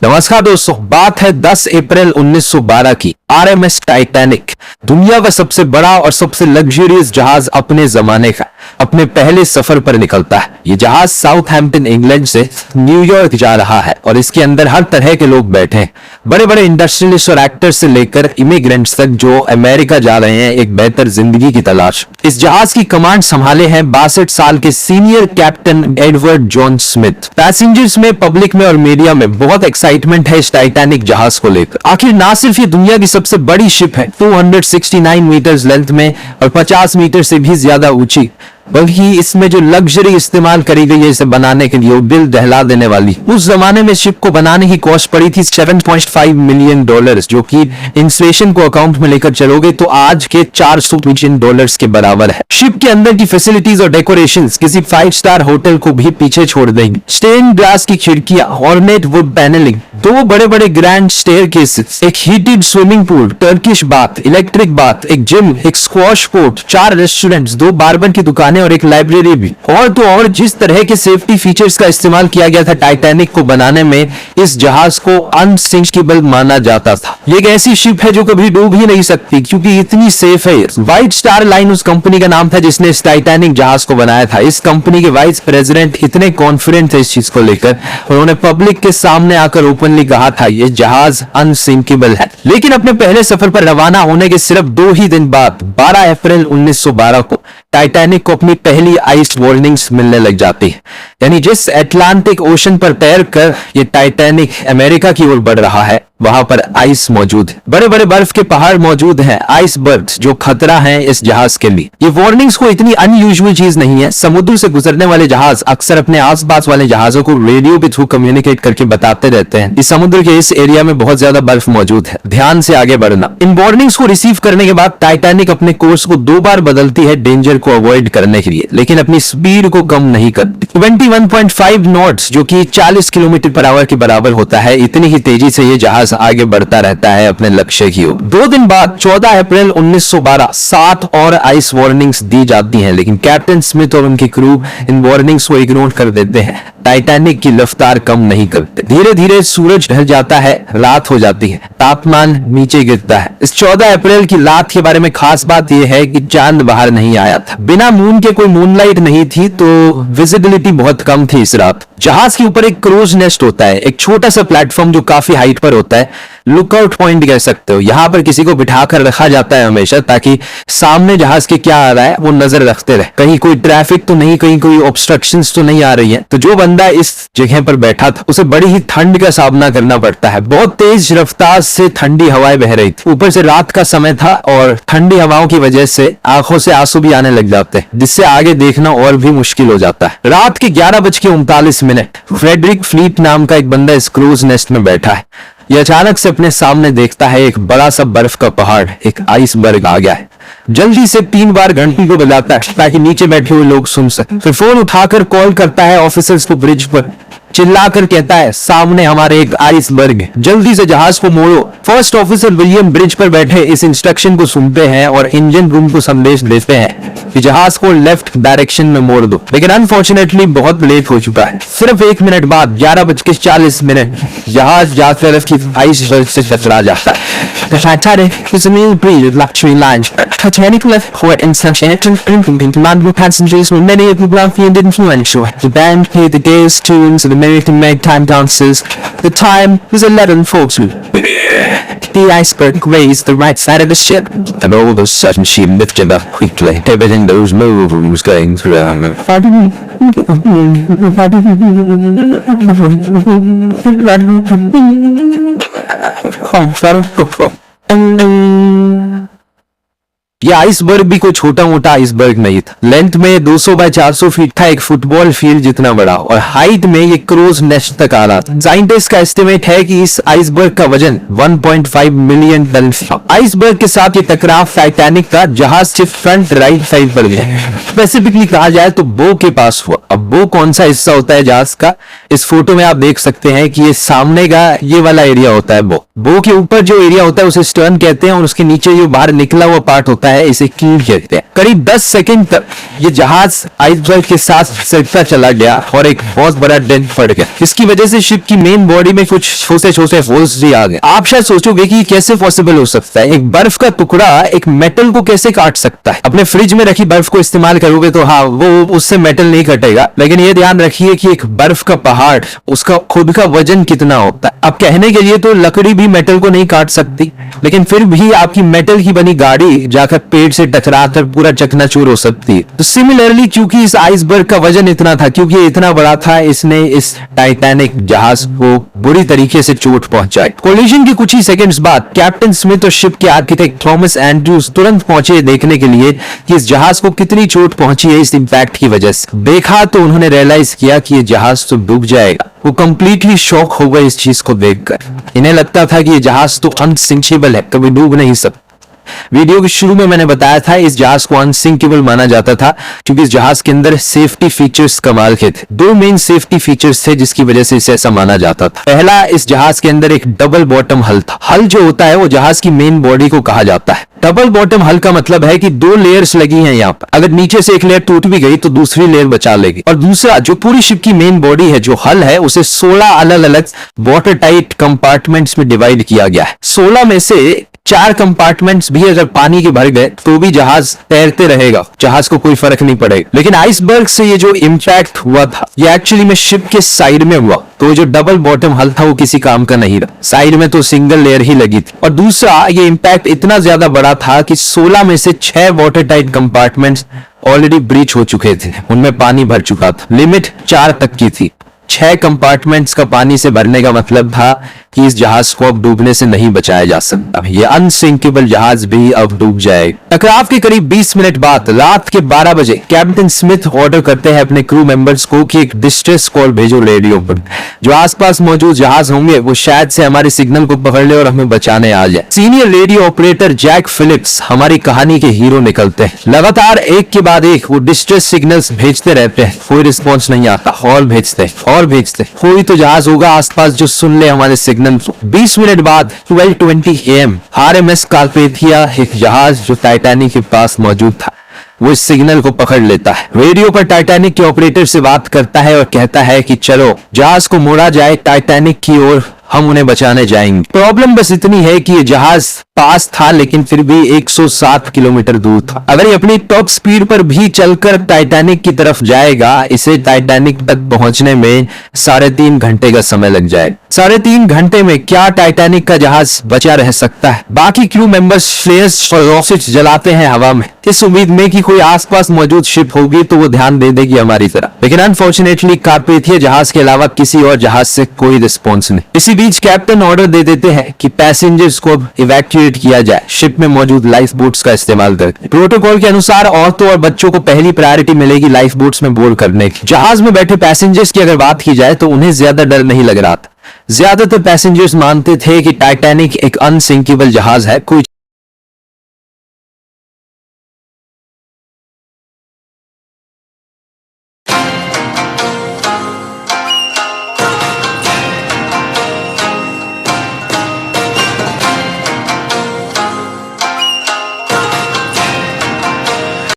नमस्कार दोस्तों, बात है 10 अप्रैल 1912 की। आरएमएस टाइटैनिक दुनिया का सबसे बड़ा और सबसे लग्जरियस जहाज अपने जमाने का अपने पहले सफर पर निकलता है। ये जहाज साउथहैम्पटन इंग्लैंड से न्यूयॉर्क जा रहा है और इसके अंदर हर तरह के लोग बैठे हैं, बड़े बड़े इंडस्ट्रियलिस्ट और एक्टर्स से लेकर इमिग्रेंट्स तक जो अमेरिका जा रहे हैं एक बेहतर जिंदगी की तलाश। इस जहाज की कमांड संभाले हैं 62 साल के senior captain Edward John Smith. Passengers में, पब्लिक में और मीडिया में बहुत एक्साइटमेंट है इस टाइटैनिक जहाज को लेकर। आखिर ना सिर्फ ये दुनिया की सबसे बड़ी शिप है 269 मीटर्स लेंथ में और 50 मीटर से भी ज्यादा ऊंची, बल्कि इसमें जो लग्जरी इस्तेमाल करी गई है इसे बनाने के लिए वो दिल दहला देने वाली। उस जमाने में शिप को बनाने की कॉस्ट पड़ी थी $7.5 मिलियन, जो कि इन्फ्लेशन को अकाउंट में लेकर चलोगे तो आज के $400 मिलियन के बराबर है। शिप के अंदर की फैसिलिटीज और डेकोरेशंस किसी 5 स्टार होटल को भी पीछे छोड़ देंगे। स्टेन ग्लास की खिड़कियां, ऑर्नेट वुड पैनलिंग, 2 बड़े बड़े ग्रैंड स्टेयरकेसेस, एक heated swimming pool, Turkish bath, electric bath, एक जिम, एक स्क्वॉश कोर्ट, 4 रेस्टोरेंट्स, 2 बार्बर की दुकानें और एक लाइब्रेरी भी। और तो और जिस तरह के सेफ्टी फीचर्स का इस्तेमाल किया गया था टाइटैनिक को बनाने में, इस जहाज को अनसिंकेबल माना जाता था। ये एक ऐसी शिप है जो कभी डूब ही नहीं सकती क्योंकि इतनी सेफ है। व्हाइट स्टार लाइन उस कंपनी का नाम था जिसने इस टाइटैनिक जहाज को बनाया था। इस कंपनी के वाइस प्रेसिडेंट इतने कॉन्फिडेंट थे इस चीज को लेकर, उन्होंने पब्लिक के सामने आकर ओपनली कहा था ये जहाज अनसिंकेबल है। लेकिन अपने पहले सफर पर रवाना होने के सिर्फ 2 ही दिन बाद 12 अप्रैल 1912 को टाइटैनिक को अपनी पहली आइस वार्निंग्स मिलने लग जाती है। यानी जिस अटलांटिक ओशन पर तैर कर ये टाइटैनिक अमेरिका की ओर बढ़ रहा है वहां पर आइस मौजूद है, बड़े बड़े बर्फ के पहाड़ मौजूद हैं, आइसबर्ग्स जो खतरा है इस जहाज के लिए। ये वार्निंग्स को इतनी अनयूजुअल चीज नहीं है। समुद्र से गुजरने वाले जहाज अक्सर अपने आसपास वाले जहाजों को रेडियो के थ्रू कम्युनिकेट करके बताते रहते हैं इस समुद्र के इस एरिया में बहुत ज्यादा बर्फ मौजूद है, ध्यान से आगे बढ़ना। इन वार्निंग्स को रिसीव करने के बाद टाइटैनिक अपने कोर्स को 2 बार बदलती है डेंजर को अवॉइड करने के लिए, लेकिन अपनी स्पीड को कम नहीं करती। 21.5 नॉट्स जो कि 40 किलोमीटर पर आवर के बराबर होता है, इतनी ही तेजी से ये जहाज आगे बढ़ता रहता है अपने लक्ष्य की ओर। 2 दिन बाद 14 अप्रैल 1912 7 और आइस वार्निंग्स दी जाती हैं, लेकिन कैप्टन स्मिथ और उनकी क्रू इन वार्निंग्स को इग्नोर कर देते हैं। टाइटैनिक की रफ्तार कम नहीं करते। धीरे धीरे सूरज ढल जाता है, रात हो जाती है, तापमान नीचे गिरता है। इस 14 अप्रैल की रात के बारे में खास बात यह है कि चांद बाहर नहीं आया था। बिना मून के कोई मूनलाइट नहीं थी तो विजिबिलिटी बहुत कम थी इस रात। जहाज के ऊपर एक क्रूज नेस्ट होता है, एक छोटा सा प्लेटफॉर्म जो काफी हाइट पर होता है, लुकआउट पॉइंट कह सकते हो। यहाँ पर किसी को बिठाकर रखा जाता है हमेशा, ताकि सामने जहाज के क्या आ रहा है वो नजर रखते रहे, कहीं कोई ट्रैफिक तो नहीं, कहीं कोई ऑब्स्ट्रक्शंस तो नहीं आ रही है। तो जो बंदा इस जगह पर बैठा था उसे बड़ी ही ठंड का सामना करना पड़ता है। बहुत तेज रफ्तार से ठंडी हवाएं बह रही थी, ऊपर से रात का समय था और ठंडी हवाओं की वजह से आंखों से आंसू भी आने लग जाते हैं, जिससे आगे देखना और भी मुश्किल हो जाता है। रात के 11:39 फ्रेडरिक फ्लीट नाम का एक बंदा इस क्रूज नेस्ट में बैठा है। ये अचानक से अपने सामने देखता है एक बड़ा सा बर्फ का पहाड़, एक आइसबर्ग आ गया है। जल्दी से 3 बार घंटी को बजाता है ताकि नीचे बैठे हुए लोग सुन सके। फिर फोन उठाकर कॉल करता है ऑफिसर्स को ब्रिज पर, चिल्लाकर कहता है सामने हमारे एक आइसबर्ग है, जल्दी से जहाज को मोड़ो। फर्स्ट ऑफिसर विलियम ब्रिज पर बैठे इस इंस्ट्रक्शन को सुनते हैं और इंजन रूम को संदेश देते हैं कि जहाज को लेफ्ट डायरेक्शन में मोड़ दो। लेकिन अनफॉर्चुनेटली बहुत लेट हो चुका है। सिर्फ 1 मिनट बाद 11:40 जहाज तरफ की आइसबर्ग से टकरा जाता है। The Titanic is a meal breed of luxury lines. Titanic left port in Southampton, England, commanded by passengers were many of the wealthy and influential. The band played the gayest tunes of American ragtime dances. The time was 11:40. The iceberg grazed the right side of the ship, and all of a sudden she lifted up quickly. Everything that was moving was going through her. ये iceberg भी कोई छोटा मोटा iceberg नहीं था। Length में 200 bye 400 feet था, एक फुटबॉल फील्ड जितना बड़ा, और हाइट में ये क्रूज नेस्ट तक आ रहा था। साइंटिस्ट का एस्टिमेट है कि इस आइसबर्ग का वजन 1.5 मिलियन टन था। आइसबर्ग के साथ ये टकराव टाइटैनिक का जहाज सिर्फ फ्रंट राइट साइड पर गया। स्पेसिफिकली कहा जाए तो बो के पास हुआ। अब बो कौन सा हिस्सा होता है जहाज का, इस फोटो में आप देख सकते हैं कि ये सामने का ये वाला एरिया होता है बो के ऊपर जो एरिया होता है उसे स्टर्न कहते हैं, और उसके नीचे जो बाहर निकला हुआ पार्ट होता है है, इसे कील कहते हैं। करीब 10 सेकंड तक ये जहाज आइसबर्ग के साथ सरकता चला गया और एक बहुत बड़ा डेंट पड़ गया। इसकी वजह से शिप की मेन बॉडी में कुछ छोटे छोटे होल्स भी आ गए। आप शायद सोचोगे कि कैसे पॉसिबल हो सकता है, एक बर्फ का टुकड़ा एक मेटल को कैसे काट सकता है। अपने फ्रिज में रखी बर्फ को इस्तेमाल करोगे तो हाँ, वो उससे मेटल नहीं कटेगा, लेकिन ये ध्यान रखिए कि एक बर्फ का पहाड़, उसका खुद का वजन कितना होता है। अब कहने के लिए तो लकड़ी भी मेटल को नहीं काट सकती, लेकिन फिर भी आपकी मेटल की बनी गाड़ी जाकर पेड़ से टकराकर पूरा चकनाचूर हो सकती है। तो सिमिलरली क्योंकि इस आइसबर्ग का वजन इतना था, क्योंकि ये इतना बड़ा था, इसने इस टाइटैनिक जहाज को बुरी तरीके से चोट पहुंचाई। कोलिजन के कुछ ही सेकंड्स बाद कैप्टन स्मिथ और शिप के आर्किटेक्ट थॉमस एंड्रूज तुरंत पहुंचे देखने के लिए कि इस जहाज को कितनी चोट पहुंची है इस इंपैक्ट की वजह से। देखा तो उन्होंने रियलाइज किया कि ये जहाज तो डूब जाएगा। वो कंप्लीटली शॉक हो गए इस चीज को देखकर। इन्हें लगता था कि ये जहाज तो अनसिंकेबल है, कभी डूब नहीं सकता। वीडियो के शुरू में मैंने बताया था इस जहाज को अनसिंकेबल माना जाता था क्योंकि इस जहाज के अंदर सेफ्टी फीचर्स कमाल के थे। दो मेन सेफ्टी फीचर्स थे जिसकी वजह से इसे ऐसा माना जाता था। पहला, इस जहाज के अंदर एक डबल बॉटम हल था। हल जो होता है वो जहाज की मेन बॉडी को कहा जाता है। डबल बॉटम हल का मतलब है कि दो लेयर्स लगी हैं यहाँ पर। अगर नीचे से एक लेयर टूट भी गई तो दूसरी लेयर बचा लेगी। और दूसरा, जो पूरी शिप की मेन बॉडी है, जो हल है, उसे 16 अलग अलग वाटर टाइट कंपार्टमेंट्स में डिवाइड किया गया है। 16 में से 4 कंपार्टमेंट्स भी अगर पानी के भर गए तो भी जहाज तैरते रहेगा, जहाज को कोई फर्क नहीं पड़ेगा। लेकिन आइसबर्ग से ये जो इम्पैक्ट हुआ था ये एक्चुअली में शिप के साइड में हुआ, तो जो डबल बॉटम हल था वो किसी काम का नहीं रहा। साइड में तो सिंगल लेयर ही लगी थी। और दूसरा, ये इम्पैक्ट इतना ज्यादा बड़ा था कि 16 में से 6 water tight compartments already breach हो चुके थे, उनमें पानी भर चुका था। लिमिट 4 तक की थी। 6 कंपार्टमेंट्स का पानी से भरने का मतलब था कि इस जहाज को अब डूबने से नहीं बचाया जा सकता। ये अनसिंकेबल जहाज भी अब डूब जाएगा। टकराव के करीब 20 मिनट बाद रात के 12 बजे कैप्टन स्मिथ ऑर्डर करते हैं अपने क्रू मेंबर्स को कि एक डिस्ट्रेस कॉल भेजो रेडियो पर। जो आसपास मौजूद जहाज होंगे वो शायद से हमारे सिग्नल को पकड़ ले और हमें बचाने आ जाए। Senior radio operator Jack Phillips हमारी कहानी के हीरो निकलते हैं। लगातार एक के बाद एक वो डिस्ट्रेस सिग्नल्स भेजते रहते हैं, कोई रिस्पॉन्स नहीं आता। और भेजते कोई तो जहाज होगा आसपास जो सुन ले हमारे सिग्नल। 20 मिनट बाद 12:20 AM RMS कार्पेथिया, एक जहाज जो टाइटैनिक के पास मौजूद था, वो इस सिग्नल को पकड़ लेता है। रेडियो पर टाइटैनिक के ऑपरेटर से बात करता है और कहता है कि चलो जहाज को मोड़ा जाए टाइटैनिक की ओर, हम उन्हें बचाने जाएंगे। प्रॉब्लम बस इतनी है कि ये जहाज पास था लेकिन फिर भी 107 किलोमीटर दूर था। अगर ये अपनी टॉप स्पीड पर भी चलकर टाइटैनिक की तरफ जाएगा, इसे टाइटैनिक तक पहुंचने में 3.5 घंटे का समय लग जाएगा। 3.5 घंटे में क्या टाइटैनिक का जहाज बचा रह सकता है? बाकी क्रू मेंबर्स फ्लेयर्स और रॉकेट्स जलाते हैं हवा में, इस उम्मीद में कि कोई आसपास मौजूद शिप होगी तो वो ध्यान दे देगी हमारी तरफ। लेकिन अनफॉर्चुनेटली कार्पेथिया जहाज के अलावा किसी और जहाज से कोई रिस्पॉन्स नहीं। इसी बीच कैप्टन ऑर्डर दे देते हैं कि पैसेंजर्स को अब इवैक्यूएट किया जाए, शिप में मौजूद लाइफ बोट्स का इस्तेमाल करके। प्रोटोकॉल के अनुसार औरतों और बच्चों को पहली प्रायोरिटी मिलेगी लाइफ बोट्स में बोर्ड करने की। जहाज में बैठे पैसेंजर्स की अगर बात की जाए तो उन्हें ज्यादा डर नहीं लग रहा था। ज्यादातर पैसेंजर्स मानते थे कि टाइटैनिक एक अनसिंकेबल जहाज है, कोई